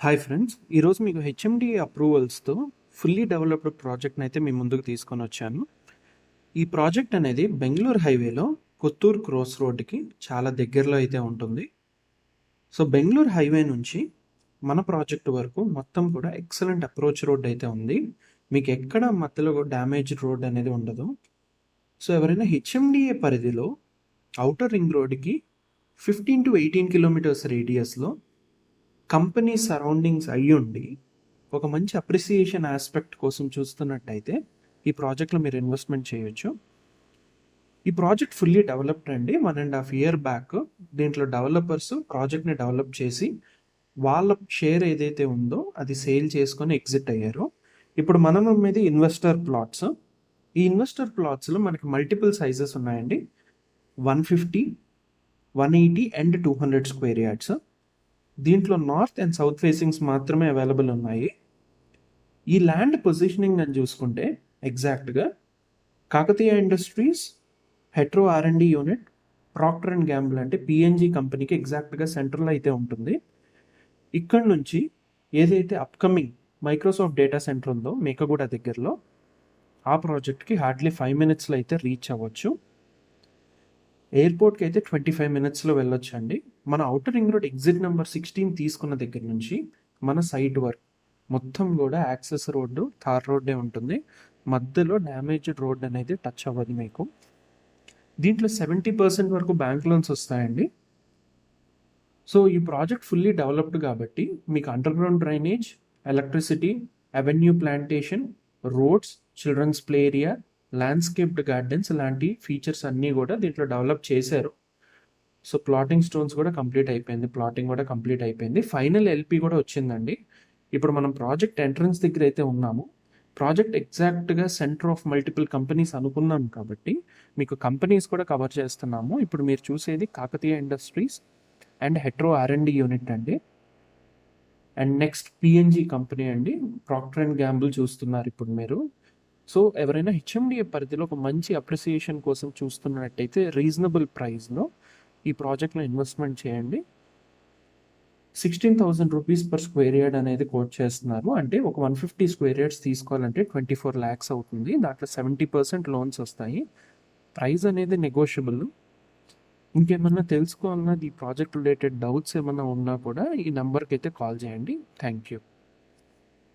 Hi friends, ఈరోజు మీకు HMDA అప్రూవల్స్తో fully developed ప్రాజెక్ట్ని అయితే మీ ముందుకు తీసుకొని వచ్చాను. ఈ ప్రాజెక్ట్ అనేది బెంగళూరు హైవేలో కొత్తూరు క్రాస్ రోడ్కి చాలా దగ్గరలో అయితే ఉంటుంది. సో బెంగళూరు హైవే నుంచి మన ప్రాజెక్ట్ వరకు మొత్తం కూడా ఎక్సలెంట్ అప్రోచ్ రోడ్ అయితే ఉంది. మీకు ఎక్కడ మధ్యలో డ్యామేజ్ రోడ్ అనేది ఉండదు. సో ఎవరైనా హెచ్ఎండిఏ పరిధిలో ఔటర్ రింగ్ రోడ్కి 15 to 18 కిలోమీటర్స్ రేడియస్లో కంపెనీ సరౌండింగ్స్ అయ్యుండి ఒక మంచి అప్రిసియేషన్ ఆస్పెక్ట్ కోసం చూస్తున్నట్టయితే ఈ ప్రాజెక్ట్లో మీరు ఇన్వెస్ట్మెంట్ చేయొచ్చు. ఈ ప్రాజెక్ట్ ఫుల్లీ డెవలప్డ్ అండి. 1.5 year బ్యాక్ దీంట్లో డెవలపర్స్ ప్రాజెక్ట్ని డెవలప్ చేసి వాళ్ళ షేర్ ఏదైతే ఉందో అది సేల్ చేసుకొని ఎగ్జిట్ అయ్యారు. ఇప్పుడు మనం అమ్మేది ఇన్వెస్టర్ ప్లాట్స్. ఈ ఇన్వెస్టర్ ప్లాట్స్లో మనకి మల్టిపుల్ సైజెస్ ఉన్నాయండి. 150, 180 అండ్ 200 స్క్వేర్ యార్డ్స్. దీంట్లో నార్త్ అండ్ సౌత్ ఫేసింగ్స్ మాత్రమే అవైలబుల్ ఉన్నాయి. ఈ ల్యాండ్ పొజిషనింగ్ అని చూసుకుంటే ఎగ్జాక్ట్గా Kakatiya industries, Hetero R&D unit, Procter and Gamble అంటే పిఎన్జీ కంపెనీకి ఎగ్జాక్ట్గా సెంట్రల్ అయితే ఉంటుంది. ఇక్కడ నుంచి ఏదైతే అప్కమింగ్ మైక్రోసాఫ్ట్ డేటా సెంటర్ ఉందో మేకగూడ దగ్గరలో, ఆ ప్రాజెక్ట్కి హార్డ్లీ 5 minutesలో అయితే రీచ్ అవ్వచ్చు. ఎయిర్పోర్ట్కి అయితే 25 minutesలో వెళ్ళొచ్చు అండి. మన outer ring road exit number 16 తీసుకున్న దగ్గర నుంచి మన సైట్ వర్క్ మొత్తం కూడా యాక్సెస్ రోడ్డు, థార్ రోడ్డే ఉంటుంది. మధ్యలో డ్యామేజ్డ్ రోడ్ అనేది టచ్ అవ్వదు మీకు. దీంట్లో 70% వరకు బ్యాంక్ లోన్స్ వస్తాయండి. సో ఈ ప్రాజెక్ట్ ఫుల్లీ డెవలప్డ్ కాబట్టి మీకు underground drainage, electricity, avenue plantation, roads, children's play area, landscaped gardens లాంటి ఫీచర్స్ అన్నీ కూడా దీంట్లో డెవలప్ చేశారు. సో ప్లాటింగ్ స్టోన్స్ కూడా కంప్లీట్ అయిపోయింది, ప్లాటింగ్ కూడా కంప్లీట్ అయిపోయింది. ఫైనల్ ఎల్పి కూడా వచ్చిందండి. ఇప్పుడు మనం ప్రాజెక్ట్ ఎంట్రన్స్ దగ్గర అయితే ఉన్నాము. ప్రాజెక్ట్ ఎగ్జాక్ట్గా సెంటర్ ఆఫ్ మల్టిపుల్ కంపెనీస్ అనుకున్నాం కాబట్టి మీకు కంపెనీస్ కూడా కవర్ చేస్తున్నాము. ఇప్పుడు మీరు చూసేది Kakatiya industries and Hetero R&D unit అండి. అండ్ నెక్స్ట్ పిఎన్జీ కంపెనీ అండి, ప్రాక్టర్ అండ్ గ్యాంబుల్ చూస్తున్నారు ఇప్పుడు మీరు. సో ఎవరైనా హెచ్ఎండిఏ పరిధిలో ఒక మంచి అప్రిసియేషన్ కోసం చూస్తున్నట్టయితే రీజనబుల్ ప్రైస్లో ఈ ప్రాజెక్ట్లో ఇన్వెస్ట్మెంట్ చేయండి. 16,000 రూపీస్ పర్ స్క్వేర్ యార్డ్ అనేది కోట్ చేస్తున్నారు. అంటే ఒక 150 స్క్వేర్ యార్డ్స్ తీసుకోవాలంటే 24 lakhs అవుతుంది. దాంట్లో 70% లోన్స్ వస్తాయి. ప్రైస్ అనేది నెగోషియబుల్. ఇంకేమన్నా తెలుసుకోవాలన్నా ఈ ప్రాజెక్ట్ రిలేటెడ్ డౌట్స్ ఏమన్నా ఉన్నా కూడా ఈ నెంబర్కి అయితే కాల్ చేయండి. Thank you.